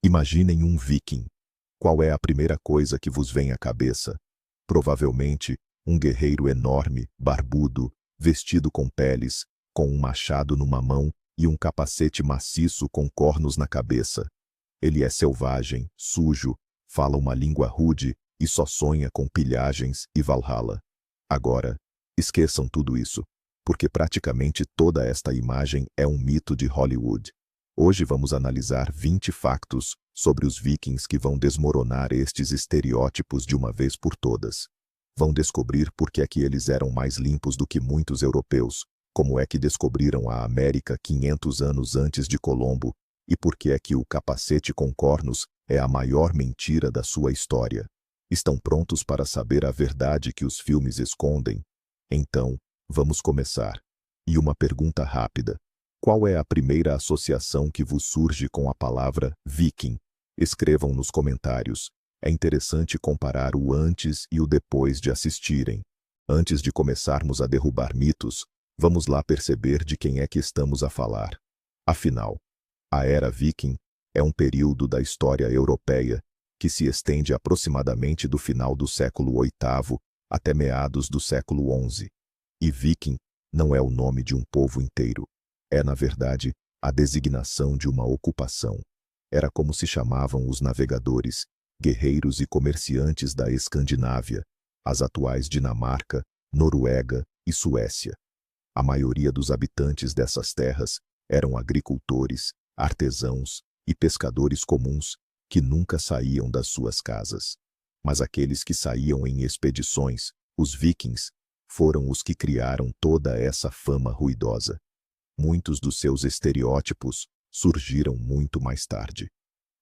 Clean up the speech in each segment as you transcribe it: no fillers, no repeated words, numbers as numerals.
Imaginem um viking. Qual é a primeira coisa que vos vem à cabeça? Provavelmente, um guerreiro enorme, barbudo, vestido com peles, com um machado numa mão e um capacete maciço com cornos na cabeça. Ele é selvagem, sujo, fala uma língua rude e só sonha com pilhagens e Valhalla. Agora, esqueçam tudo isso, porque praticamente toda esta imagem é um mito de Hollywood. Hoje vamos analisar 20 factos sobre os vikings que vão desmoronar estes estereótipos de uma vez por todas. Vão descobrir por que é que eles eram mais limpos do que muitos europeus, como é que descobriram a América 500 anos antes de Colombo, e por que é que o capacete com cornos é a maior mentira da sua história. Estão prontos para saber a verdade que os filmes escondem? Então, vamos começar. E uma pergunta rápida. Qual é a primeira associação que vos surge com a palavra viking? Escrevam nos comentários. É interessante comparar o antes e o depois de assistirem. Antes de começarmos a derrubar mitos, vamos lá perceber de quem é que estamos a falar. Afinal, a Era Viking é um período da história europeia que se estende aproximadamente do final do século VIII até meados do século XI. E viking não é o nome de um povo inteiro. É, na verdade, a designação de uma ocupação. Era como se chamavam os navegadores, guerreiros e comerciantes da Escandinávia, as atuais Dinamarca, Noruega e Suécia. A maioria dos habitantes dessas terras eram agricultores, artesãos e pescadores comuns que nunca saíam das suas casas. Mas aqueles que saíam em expedições, os vikings, foram os que criaram toda essa fama ruidosa. Muitos dos seus estereótipos surgiram muito mais tarde.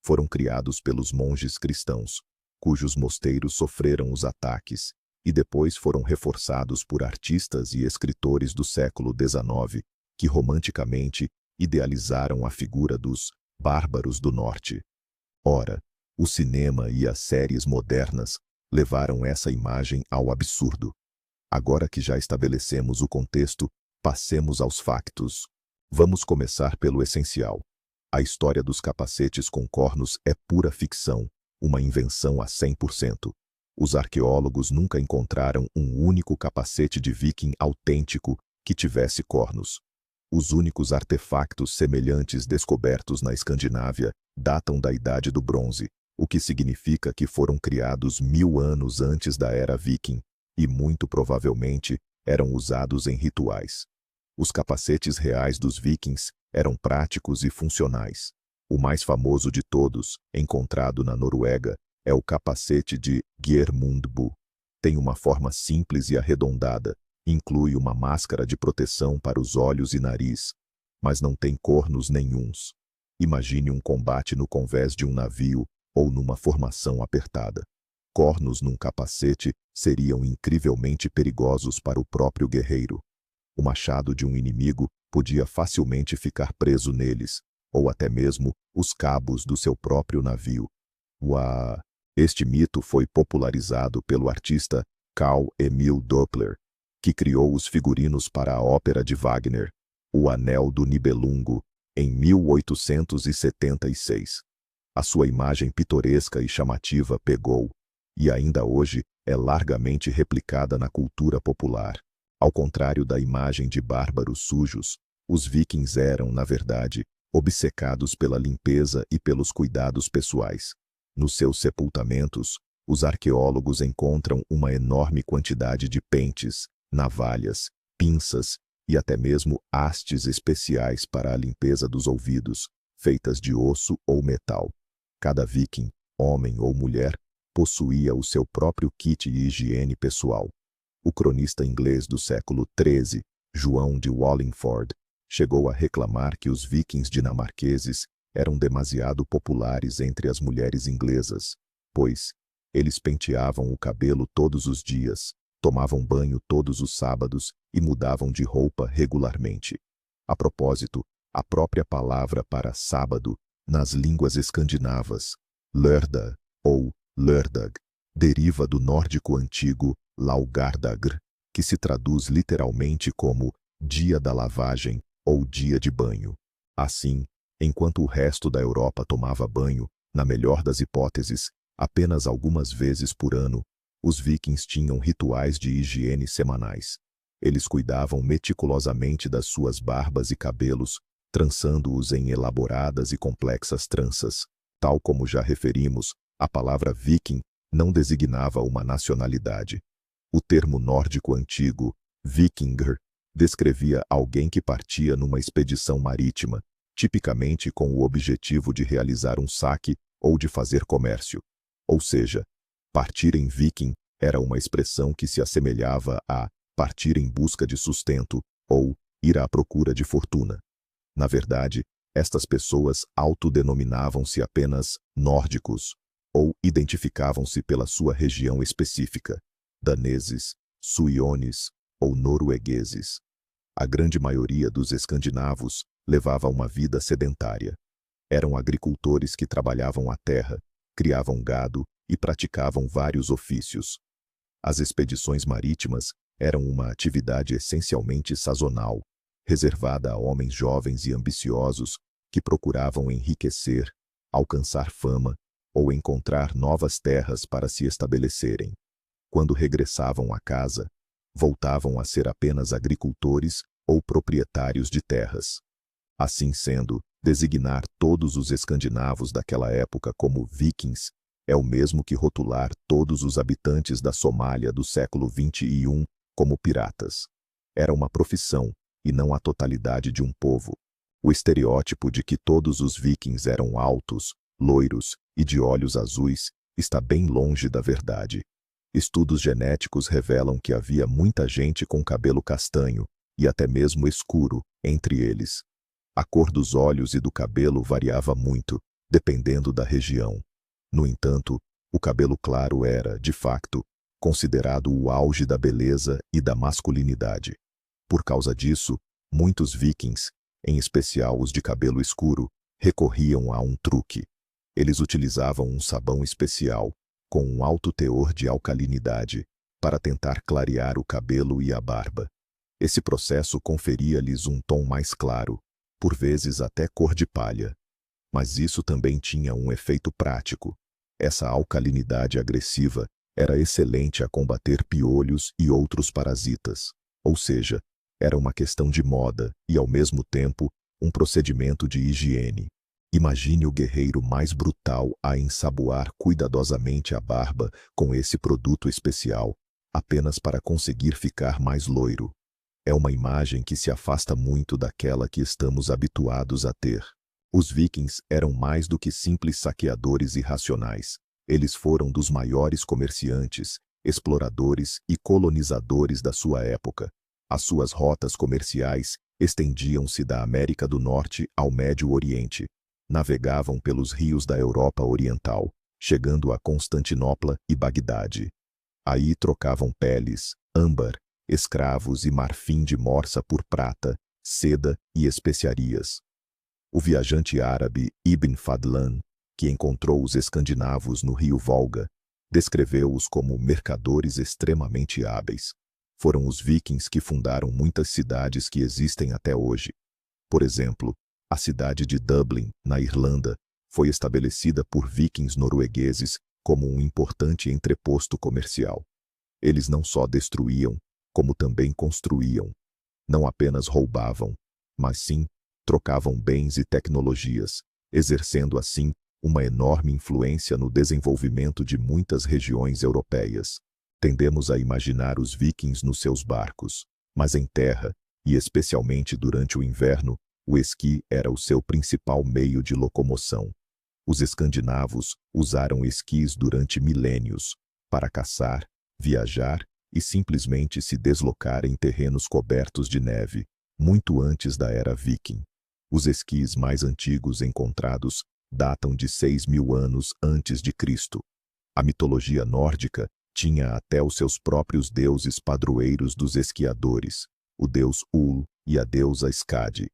Foram criados pelos monges cristãos, cujos mosteiros sofreram os ataques, e depois foram reforçados por artistas e escritores do século XIX, que romanticamente idealizaram a figura dos bárbaros do norte. Ora, o cinema e as séries modernas levaram essa imagem ao absurdo. Agora que já estabelecemos o contexto, passemos aos factos. Vamos começar pelo essencial. A história dos capacetes com cornos é pura ficção, uma invenção a 100%. Os arqueólogos nunca encontraram um único capacete de viking autêntico que tivesse cornos. Os únicos artefactos semelhantes descobertos na Escandinávia datam da Idade do Bronze, o que significa que foram criados 1000 anos antes da Era Viking, e muito provavelmente eram usados em rituais. Os capacetes reais dos vikings eram práticos e funcionais. O mais famoso de todos, encontrado na Noruega, é o capacete de Geirmundbu. Tem uma forma simples e arredondada, inclui uma máscara de proteção para os olhos e nariz, mas não tem cornos nenhuns. Imagine um combate no convés de um navio ou numa formação apertada. Cornos num capacete seriam incrivelmente perigosos para o próprio guerreiro. O machado de um inimigo podia facilmente ficar preso neles, ou até mesmo os cabos do seu próprio navio. Este mito foi popularizado pelo artista Carl Emil Doppler, que criou os figurinos para a ópera de Wagner, O Anel do Nibelungo, em 1876. A sua imagem pitoresca e chamativa pegou, e ainda hoje é largamente replicada na cultura popular. Ao contrário da imagem de bárbaros sujos, os vikings eram, na verdade, obcecados pela limpeza e pelos cuidados pessoais. Nos seus sepultamentos, os arqueólogos encontram uma enorme quantidade de pentes, navalhas, pinças e até mesmo hastes especiais para a limpeza dos ouvidos, feitas de osso ou metal. Cada viking, homem ou mulher, possuía o seu próprio kit de higiene pessoal. O cronista inglês do século XIII, João de Wallingford, chegou a reclamar que os vikings dinamarqueses eram demasiado populares entre as mulheres inglesas, pois eles penteavam o cabelo todos os dias, tomavam banho todos os sábados e mudavam de roupa regularmente. A propósito, a própria palavra para sábado, nas línguas escandinavas, lørdag ou lørdag, deriva do nórdico antigo laugardagr, que se traduz literalmente como dia da lavagem ou dia de banho. Assim, enquanto o resto da Europa tomava banho, Na melhor das hipóteses, apenas algumas vezes por ano, os vikings tinham rituais de higiene semanais. Eles cuidavam meticulosamente das suas barbas e cabelos, trançando-os em elaboradas e complexas tranças. Tal como já referimos, a palavra viking não designava uma nacionalidade. O termo nórdico antigo, vikingur, descrevia alguém que partia numa expedição marítima, tipicamente com o objetivo de realizar um saque ou de fazer comércio. Ou seja, partir em viking era uma expressão que se assemelhava a partir em busca de sustento ou ir à procura de fortuna. Na verdade, estas pessoas autodenominavam-se apenas nórdicos ou identificavam-se pela sua região específica, daneses, suiones ou noruegueses. A grande maioria dos escandinavos levava uma vida sedentária. Eram agricultores que trabalhavam a terra, criavam gado e praticavam vários ofícios. As expedições marítimas eram uma atividade essencialmente sazonal, reservada a homens jovens e ambiciosos que procuravam enriquecer, alcançar fama ou encontrar novas terras para se estabelecerem. Quando regressavam à casa, voltavam a ser apenas agricultores ou proprietários de terras. Assim sendo, designar todos os escandinavos daquela época como vikings é o mesmo que rotular todos os habitantes da Somália do século XXI como piratas. Era uma profissão, e não a totalidade de um povo. O estereótipo de que todos os vikings eram altos, loiros e de olhos azuis está bem longe da verdade. Estudos genéticos revelam que havia muita gente com cabelo castanho, e até mesmo escuro, entre eles. A cor dos olhos e do cabelo variava muito, dependendo da região. No entanto, o cabelo claro era, de facto, considerado o auge da beleza e da masculinidade. Por causa disso, muitos vikings, em especial os de cabelo escuro, recorriam a um truque. Eles utilizavam um sabão especial, com um alto teor de alcalinidade, para tentar clarear o cabelo e a barba. Esse processo conferia-lhes um tom mais claro, por vezes até cor de palha. Mas isso também tinha um efeito prático. Essa alcalinidade agressiva era excelente a combater piolhos e outros parasitas. Ou seja, era uma questão de moda e, ao mesmo tempo, um procedimento de higiene. Imagine o guerreiro mais brutal a ensaboar cuidadosamente a barba com esse produto especial, apenas para conseguir ficar mais loiro. É uma imagem que se afasta muito daquela que estamos habituados a ter. Os vikings eram mais do que simples saqueadores irracionais. Eles foram dos maiores comerciantes, exploradores e colonizadores da sua época. As suas rotas comerciais estendiam-se da América do Norte ao Médio Oriente. Navegavam pelos rios da Europa Oriental, chegando a Constantinopla e Bagdade. Aí trocavam peles, âmbar, escravos e marfim de morsa por prata, seda e especiarias. O viajante árabe Ibn Fadlan, que encontrou os escandinavos no rio Volga, descreveu-os como mercadores extremamente hábeis. Foram os vikings que fundaram muitas cidades que existem até hoje. Por exemplo, a cidade de Dublin, na Irlanda, foi estabelecida por vikings noruegueses como um importante entreposto comercial. Eles não só destruíam, como também construíam. Não apenas roubavam, mas sim trocavam bens e tecnologias, exercendo assim uma enorme influência no desenvolvimento de muitas regiões europeias. Tendemos a imaginar os vikings nos seus barcos, mas em terra, e especialmente durante o inverno, o esqui era o seu principal meio de locomoção. Os escandinavos usaram esquis durante milênios, para caçar, viajar e simplesmente se deslocar em terrenos cobertos de neve, muito antes da era viking. Os esquis mais antigos encontrados datam de 6.000 anos antes de Cristo. A mitologia nórdica tinha até os seus próprios deuses padroeiros dos esquiadores, o deus Ul e a deusa Skadi.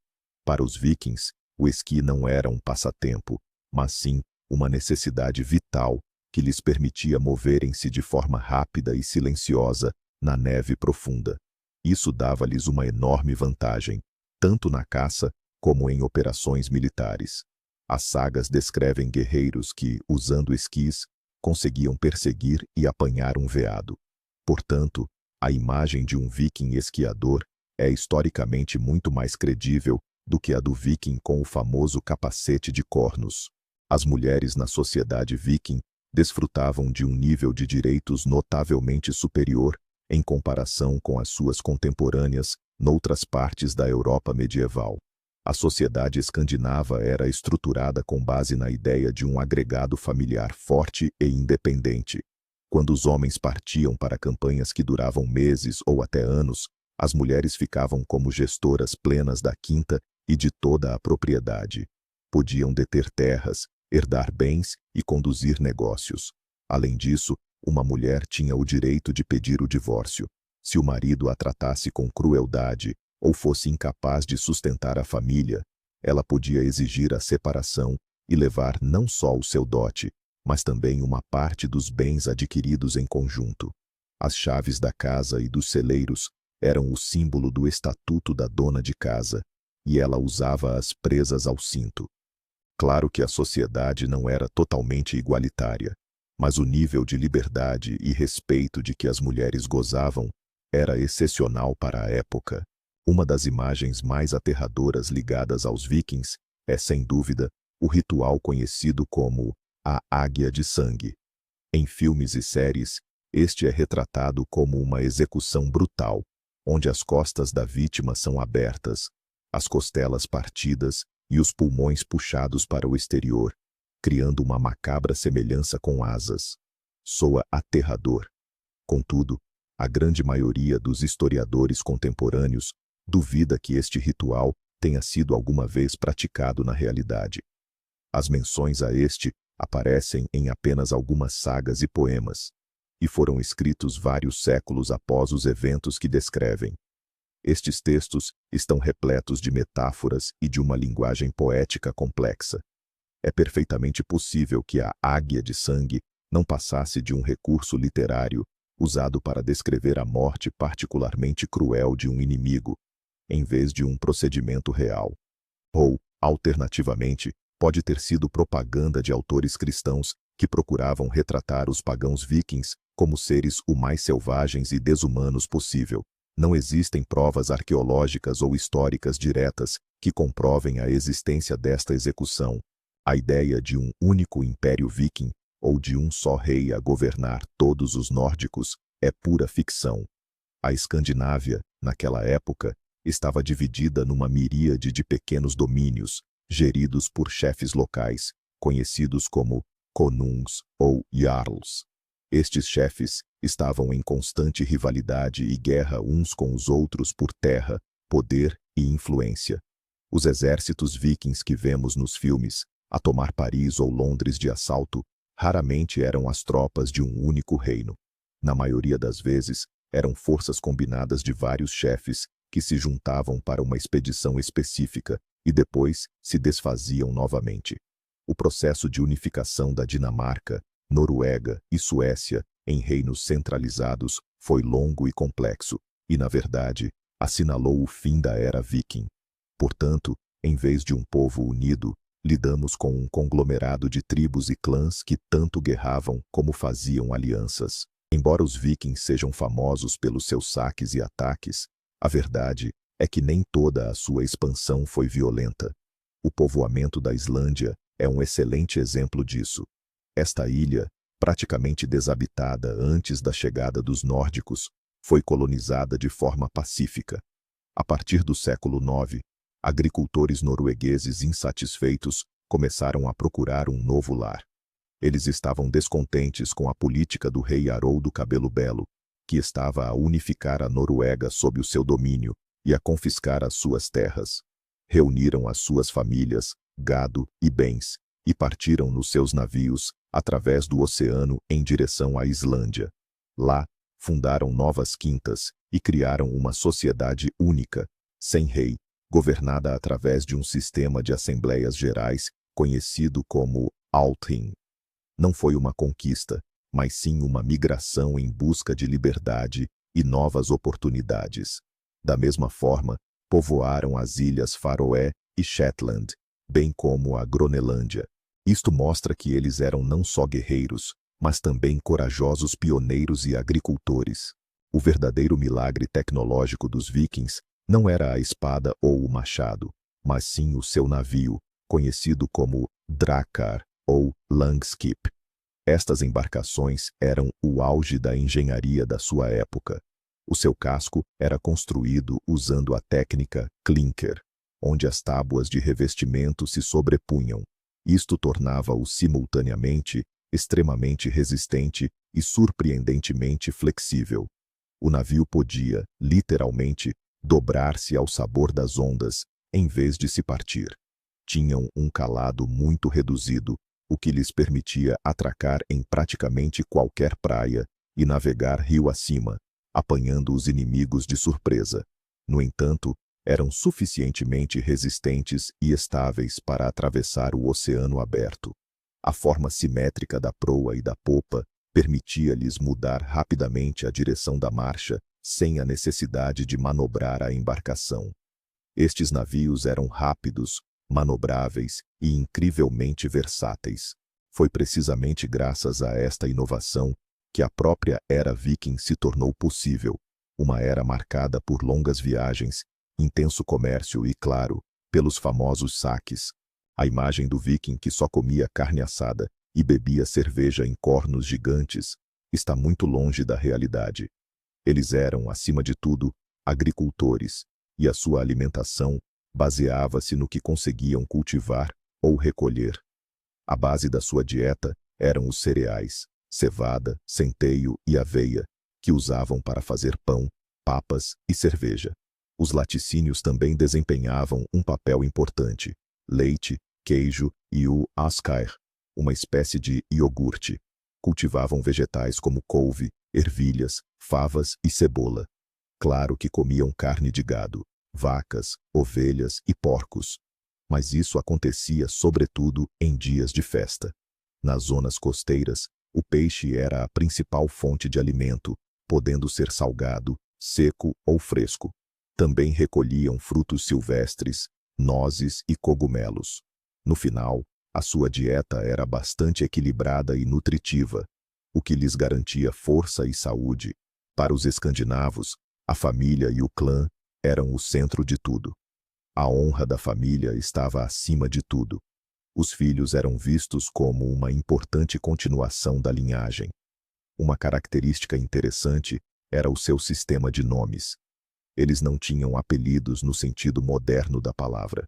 Para os vikings, o esqui não era um passatempo, mas sim uma necessidade vital que lhes permitia moverem-se de forma rápida e silenciosa na neve profunda. Isso dava-lhes uma enorme vantagem, tanto na caça como em operações militares. As sagas descrevem guerreiros que, usando esquis, conseguiam perseguir e apanhar um veado. Portanto, a imagem de um viking esquiador é historicamente muito mais credível do que a do viking com o famoso capacete de cornos. As mulheres na sociedade viking desfrutavam de um nível de direitos notavelmente superior em comparação com as suas contemporâneas noutras partes da Europa medieval. A sociedade escandinava era estruturada com base na ideia de um agregado familiar forte e independente. Quando os homens partiam para campanhas que duravam meses ou até anos, as mulheres ficavam como gestoras plenas da quinta e de toda a propriedade. Podiam deter terras, herdar bens e conduzir negócios. Além disso, uma mulher tinha o direito de pedir o divórcio. Se o marido a tratasse com crueldade ou fosse incapaz de sustentar a família, ela podia exigir a separação e levar não só o seu dote, mas também uma parte dos bens adquiridos em conjunto. As chaves da casa e dos celeiros eram o símbolo do estatuto da dona de casa, e ela usava-as presas ao cinto. Claro que a sociedade não era totalmente igualitária, mas o nível de liberdade e respeito de que as mulheres gozavam era excepcional para a época. Uma das imagens mais aterradoras ligadas aos vikings é, sem dúvida, o ritual conhecido como a Águia de Sangue. Em filmes e séries, este é retratado como uma execução brutal, onde as costas da vítima são abertas, as costelas partidas e os pulmões puxados para o exterior, criando uma macabra semelhança com asas. Soa aterrador. Contudo, a grande maioria dos historiadores contemporâneos duvida que este ritual tenha sido alguma vez praticado na realidade. As menções a este aparecem em apenas algumas sagas e poemas, e foram escritos vários séculos após os eventos que descrevem. Estes textos estão repletos de metáforas e de uma linguagem poética complexa. É perfeitamente possível que a Águia de Sangue não passasse de um recurso literário usado para descrever a morte particularmente cruel de um inimigo, em vez de um procedimento real. Ou, alternativamente, pode ter sido propaganda de autores cristãos que procuravam retratar os pagãos vikings como seres o mais selvagens e desumanos possível. Não existem provas arqueológicas ou históricas diretas que comprovem a existência desta execução. A ideia de um único império viking ou de um só rei a governar todos os nórdicos é pura ficção. A Escandinávia, naquela época, estava dividida numa miríade de pequenos domínios, geridos por chefes locais, conhecidos como konungs ou jarls. Estes chefes estavam em constante rivalidade e guerra uns com os outros por terra, poder e influência. Os exércitos vikings que vemos nos filmes, a tomar Paris ou Londres de assalto, raramente eram as tropas de um único reino. Na maioria das vezes, eram forças combinadas de vários chefes que se juntavam para uma expedição específica e depois se desfaziam novamente. O processo de unificação da Dinamarca, Noruega e Suécia em reinos centralizados foi longo e complexo e, na verdade, assinalou o fim da era viking. Portanto, em vez de um povo unido, lidamos com um conglomerado de tribos e clãs que tanto guerravam como faziam alianças. Embora os vikings sejam famosos pelos seus saques e ataques, a verdade é que nem toda a sua expansão foi violenta. O povoamento da Islândia é um excelente exemplo disso. Esta ilha, praticamente desabitada antes da chegada dos nórdicos, foi colonizada de forma pacífica. A partir do século IX, agricultores noruegueses insatisfeitos começaram a procurar um novo lar. Eles estavam descontentes com a política do rei Haroldo Cabelo Belo, que estava a unificar a Noruega sob o seu domínio e a confiscar as suas terras. Reuniram as suas famílias, gado e bens, e partiram nos seus navios, através do oceano em direção à Islândia. Lá, fundaram novas quintas e criaram uma sociedade única, sem rei, governada através de um sistema de assembleias gerais conhecido como Althing. Não foi uma conquista, mas sim uma migração em busca de liberdade e novas oportunidades. Da mesma forma, povoaram as ilhas Faroé e Shetland, bem como a Groenlândia. Isto mostra que eles eram não só guerreiros, mas também corajosos pioneiros e agricultores. O verdadeiro milagre tecnológico dos vikings não era a espada ou o machado, mas sim o seu navio, conhecido como Drakkar ou Langskip. Estas embarcações eram o auge da engenharia da sua época. O seu casco era construído usando a técnica clinker, onde as tábuas de revestimento se sobrepunham. Isto tornava-o simultaneamente extremamente resistente e surpreendentemente flexível. O navio podia, literalmente, dobrar-se ao sabor das ondas, em vez de se partir. Tinham um calado muito reduzido, o que lhes permitia atracar em praticamente qualquer praia e navegar rio acima, apanhando os inimigos de surpresa. No entanto, eram suficientemente resistentes e estáveis para atravessar o oceano aberto. A forma simétrica da proa e da popa permitia-lhes mudar rapidamente a direção da marcha, sem a necessidade de manobrar a embarcação. Estes navios eram rápidos, manobráveis e incrivelmente versáteis. Foi precisamente graças a esta inovação que a própria era viking se tornou possível, uma era marcada por longas viagens, intenso comércio e, claro, pelos famosos saques. A imagem do viking que só comia carne assada e bebia cerveja em cornos gigantes está muito longe da realidade. Eles eram, acima de tudo, agricultores, e a sua alimentação baseava-se no que conseguiam cultivar ou recolher. A base da sua dieta eram os cereais, cevada, centeio e aveia, que usavam para fazer pão, papas e cerveja. Os laticínios também desempenhavam um papel importante: leite, queijo e o ascair, uma espécie de iogurte. Cultivavam vegetais como couve, ervilhas, favas e cebola. Claro que comiam carne de gado, vacas, ovelhas e porcos. Mas isso acontecia sobretudo em dias de festa. Nas zonas costeiras, o peixe era a principal fonte de alimento, podendo ser salgado, seco ou fresco. Também recolhiam frutos silvestres, nozes e cogumelos. No final, a sua dieta era bastante equilibrada e nutritiva, o que lhes garantia força e saúde. Para os escandinavos, a família e o clã eram o centro de tudo. A honra da família estava acima de tudo. Os filhos eram vistos como uma importante continuação da linhagem. Uma característica interessante era o seu sistema de nomes. Eles não tinham apelidos no sentido moderno da palavra.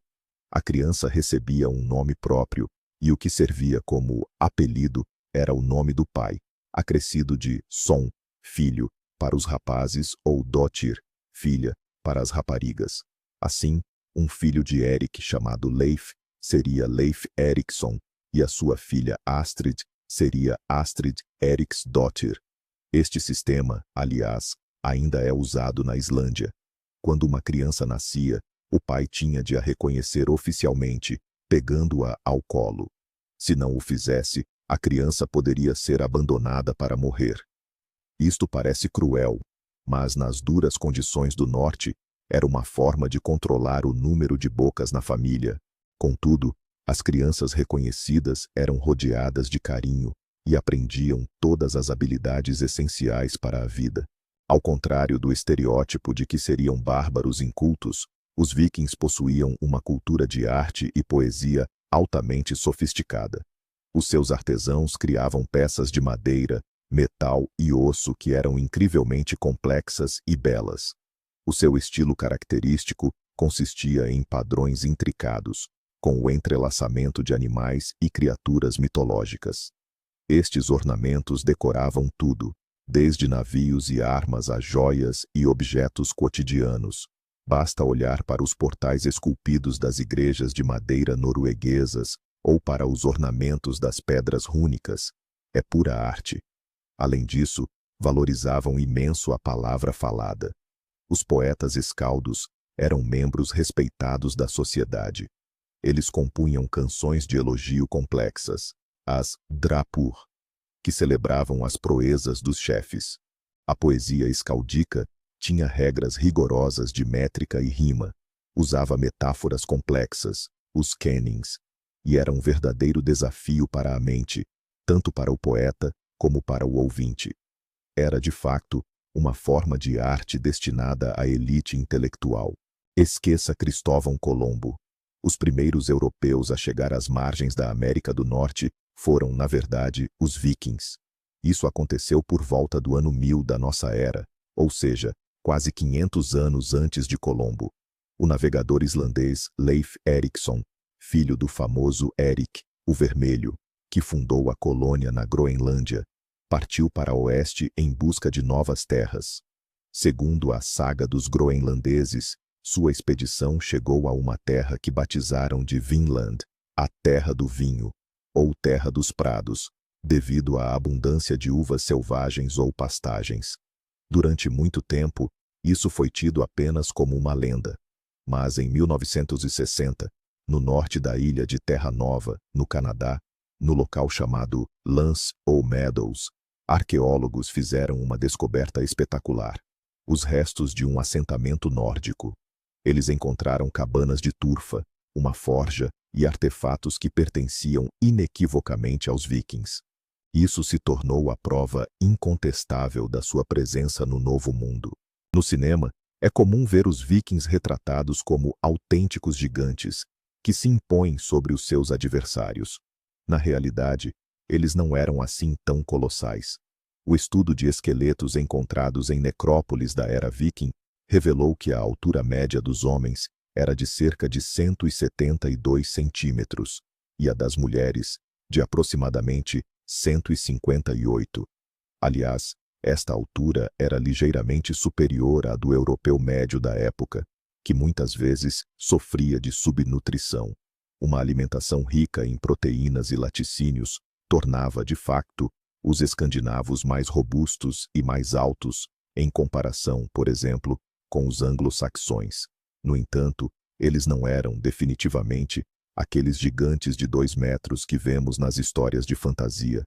A criança recebia um nome próprio, e o que servia como apelido era o nome do pai, acrescido de son, filho, para os rapazes, ou dóttir, filha, para as raparigas. Assim, um filho de Erik chamado Leif seria Leif Erikson, e a sua filha Astrid seria Astrid Eriksdóttir. Este sistema, aliás, ainda é usado na Islândia. Quando uma criança nascia, o pai tinha de a reconhecer oficialmente, pegando-a ao colo. Se não o fizesse, a criança poderia ser abandonada para morrer. Isto parece cruel, mas nas duras condições do norte, era uma forma de controlar o número de bocas na família. Contudo, as crianças reconhecidas eram rodeadas de carinho e aprendiam todas as habilidades essenciais para a vida. Ao contrário do estereótipo de que seriam bárbaros incultos, os vikings possuíam uma cultura de arte e poesia altamente sofisticada. Os seus artesãos criavam peças de madeira, metal e osso que eram incrivelmente complexas e belas. O seu estilo característico consistia em padrões intricados, com o entrelaçamento de animais e criaturas mitológicas. Estes ornamentos decoravam tudo, desde navios e armas a joias e objetos cotidianos. Basta olhar para os portais esculpidos das igrejas de madeira norueguesas ou para os ornamentos das pedras rúnicas. É pura arte. Além disso, valorizavam imenso a palavra falada. Os poetas escaldos eram membros respeitados da sociedade. Eles compunham canções de elogio complexas, as drapur, que celebravam as proezas dos chefes. A poesia escaldica tinha regras rigorosas de métrica e rima, usava metáforas complexas, os Kennings, e era um verdadeiro desafio para a mente, tanto para o poeta como para o ouvinte. Era, de facto, uma forma de arte destinada à elite intelectual. Esqueça Cristóvão Colombo. Os primeiros europeus a chegar às margens da América do Norte foram, na verdade, os vikings. Isso aconteceu por volta do ano 1000 da nossa era, ou seja, quase 500 anos antes de Colombo. O navegador islandês Leif Erikson, filho do famoso Erik, o Vermelho, que fundou a colônia na Groenlândia, partiu para o oeste em busca de novas terras. Segundo a saga dos groenlandeses, sua expedição chegou a uma terra que batizaram de Vinland, a terra do vinho, ou terra dos prados, devido à abundância de uvas selvagens ou pastagens. Durante muito tempo, isso foi tido apenas como uma lenda. Mas em 1960, no norte da ilha de Terra Nova, no Canadá, no local chamado Lance ou Meadows, arqueólogos fizeram uma descoberta espetacular: os restos de um assentamento nórdico. Eles encontraram cabanas de turfa, uma forja e artefatos que pertenciam inequivocamente aos vikings. Isso se tornou a prova incontestável da sua presença no Novo Mundo. No cinema, é comum ver os vikings retratados como autênticos gigantes, que se impõem sobre os seus adversários. Na realidade, eles não eram assim tão colossais. O estudo de esqueletos encontrados em necrópolis da era viking revelou que a altura média dos homens era de cerca de 172 centímetros, e a das mulheres, de aproximadamente 158. Aliás, esta altura era ligeiramente superior à do europeu médio da época, que muitas vezes sofria de subnutrição. Uma alimentação rica em proteínas e laticínios tornava, de facto, os escandinavos mais robustos e mais altos, em comparação, por exemplo, com os anglo-saxões. No entanto, eles não eram, definitivamente, aqueles gigantes de 2 metros que vemos nas histórias de fantasia.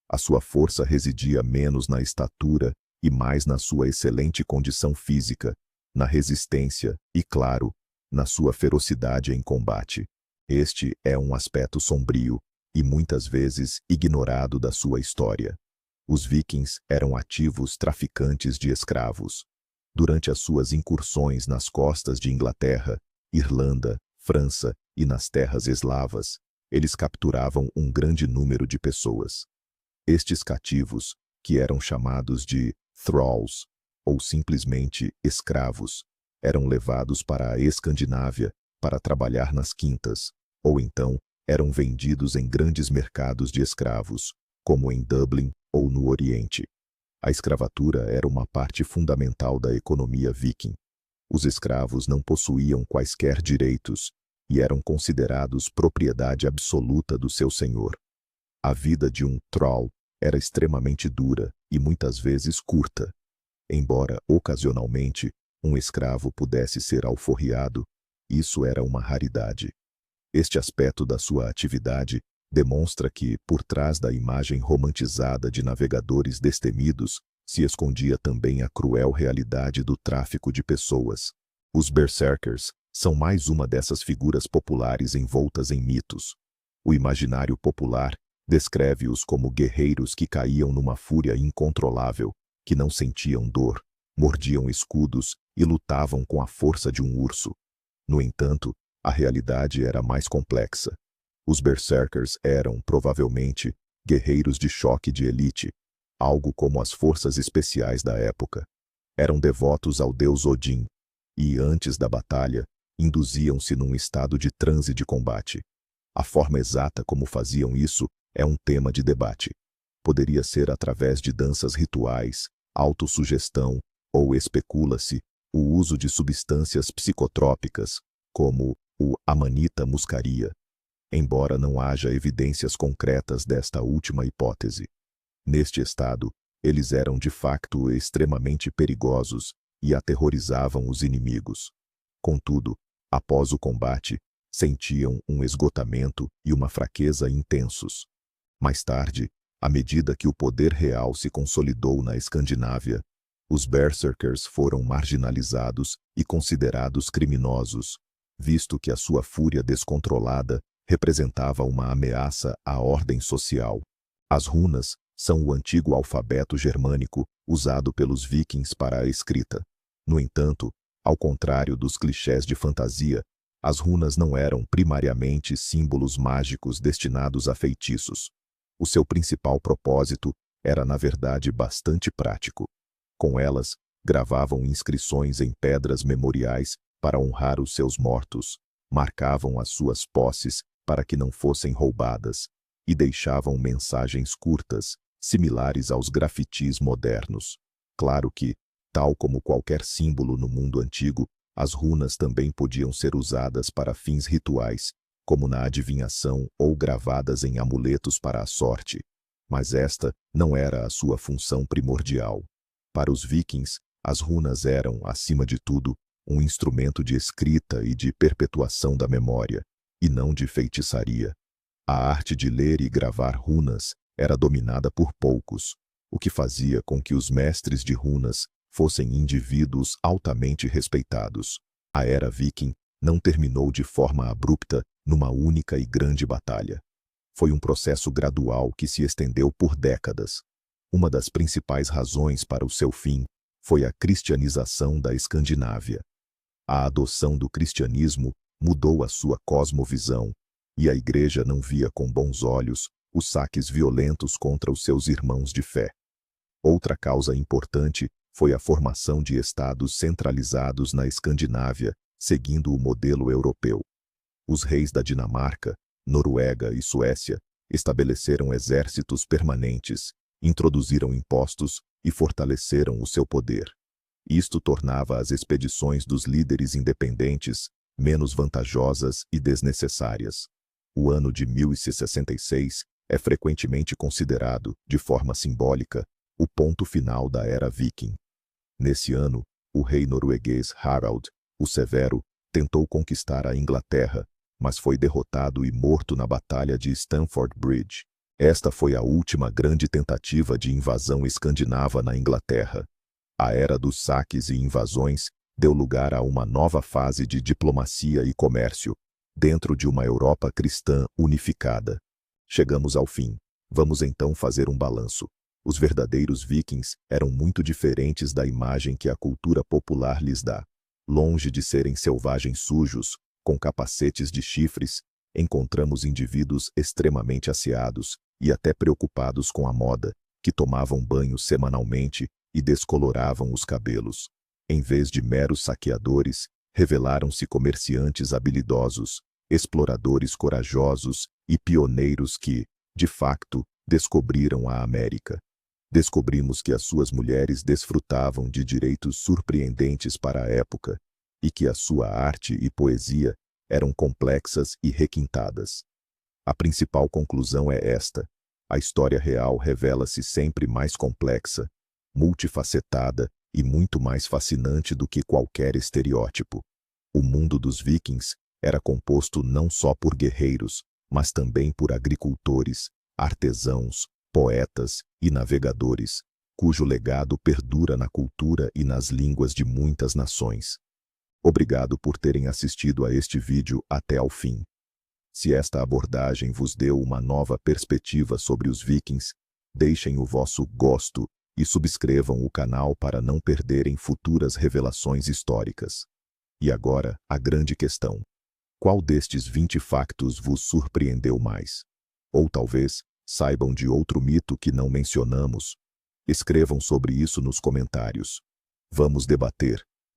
A sua força residia menos na estatura e mais na sua excelente condição física, na resistência e, claro, na sua ferocidade em combate. Este é um aspecto sombrio e muitas vezes ignorado da sua história. Os vikings eram ativos traficantes de escravos. Durante as suas incursões nas costas de Inglaterra, Irlanda, França e nas terras eslavas, eles capturavam um grande número de pessoas. Estes cativos, que eram chamados de thralls, ou simplesmente escravos, eram levados para a Escandinávia para trabalhar nas quintas, ou então eram vendidos em grandes mercados de escravos, como em Dublin ou no Oriente. A escravatura era uma parte fundamental da economia viking. Os escravos não possuíam quaisquer direitos e eram considerados propriedade absoluta do seu senhor. A vida de um thrall era extremamente dura e muitas vezes curta. Embora, ocasionalmente, um escravo pudesse ser alforriado, isso era uma raridade. Este aspecto da sua atividade demonstra que, por trás da imagem romantizada de navegadores destemidos, se escondia também a cruel realidade do tráfico de pessoas. Os berserkers são mais uma dessas figuras populares envoltas em mitos. O imaginário popular descreve-os como guerreiros que caíam numa fúria incontrolável, que não sentiam dor, mordiam escudos e lutavam com a força de um urso. No entanto, a realidade era mais complexa. Os berserkers eram, provavelmente, guerreiros de choque de elite, algo como as forças especiais da época. Eram devotos ao deus Odin, e, antes da batalha, induziam-se num estado de transe de combate. A forma exata como faziam isso é um tema de debate. Poderia ser através de danças rituais, autossugestão, ou especula-se, o uso de substâncias psicotrópicas, como o Amanita muscaria, embora não haja evidências concretas desta última hipótese. Neste estado, eles eram de facto extremamente perigosos e aterrorizavam os inimigos. Contudo, após o combate, sentiam um esgotamento e uma fraqueza intensos. Mais tarde, à medida que o poder real se consolidou na Escandinávia, os berserkers foram marginalizados e considerados criminosos, visto que a sua fúria descontrolada representava uma ameaça à ordem social. As runas são o antigo alfabeto germânico usado pelos vikings para a escrita. No entanto, ao contrário dos clichês de fantasia, as runas não eram primariamente símbolos mágicos destinados a feitiços. O seu principal propósito era, na verdade, bastante prático. Com elas, gravavam inscrições em pedras memoriais para honrar os seus mortos, marcavam as suas posses para que não fossem roubadas e deixavam mensagens curtas, similares aos grafitis modernos. Claro que, tal como qualquer símbolo no mundo antigo, as runas também podiam ser usadas para fins rituais, como na adivinhação ou gravadas em amuletos para a sorte. Mas esta não era a sua função primordial. Para os vikings, as runas eram, acima de tudo, um instrumento de escrita e de perpetuação da memória, e não de feitiçaria. A arte de ler e gravar runas era dominada por poucos, o que fazia com que os mestres de runas fossem indivíduos altamente respeitados. A era viking não terminou de forma abrupta numa única e grande batalha. Foi um processo gradual que se estendeu por décadas. Uma das principais razões para o seu fim foi a cristianização da Escandinávia. A adoção do cristianismo mudou a sua cosmovisão, e a Igreja não via com bons olhos os saques violentos contra os seus irmãos de fé. Outra causa importante foi a formação de estados centralizados na Escandinávia, seguindo o modelo europeu. Os reis da Dinamarca, Noruega e Suécia estabeleceram exércitos permanentes, introduziram impostos e fortaleceram o seu poder. Isto tornava as expedições dos líderes independentes menos vantajosas e desnecessárias. O ano de 1066 é frequentemente considerado, de forma simbólica, o ponto final da era viking. Nesse ano, o rei norueguês Harald, o Severo, tentou conquistar a Inglaterra, mas foi derrotado e morto na Batalha de Stamford Bridge. Esta foi a última grande tentativa de invasão escandinava na Inglaterra. A era dos saques e invasões deu lugar a uma nova fase de diplomacia e comércio, dentro de uma Europa cristã unificada. Chegamos ao fim. Vamos então fazer um balanço. Os verdadeiros vikings eram muito diferentes da imagem que a cultura popular lhes dá. Longe de serem selvagens sujos, com capacetes de chifres, encontramos indivíduos extremamente asseados e até preocupados com a moda, que tomavam banho semanalmente e descoloravam os cabelos. Em vez de meros saqueadores, revelaram-se comerciantes habilidosos, exploradores corajosos e pioneiros que, de facto, descobriram a América. Descobrimos que as suas mulheres desfrutavam de direitos surpreendentes para a época e que a sua arte e poesia eram complexas e requintadas. A principal conclusão é esta: a história real revela-se sempre mais complexa, multifacetada e muito mais fascinante do que qualquer estereótipo. O mundo dos vikings era composto não só por guerreiros, mas também por agricultores, artesãos, poetas e navegadores, cujo legado perdura na cultura e nas línguas de muitas nações. Obrigado por terem assistido a este vídeo até ao fim. Se esta abordagem vos deu uma nova perspectiva sobre os vikings, deixem o vosso gosto e subscrevam o canal para não perderem futuras revelações históricas. E agora, a grande questão: qual destes 20 factos vos surpreendeu mais? Ou talvez saibam de outro mito que não mencionamos? Escrevam sobre isso nos comentários. Vamos debater.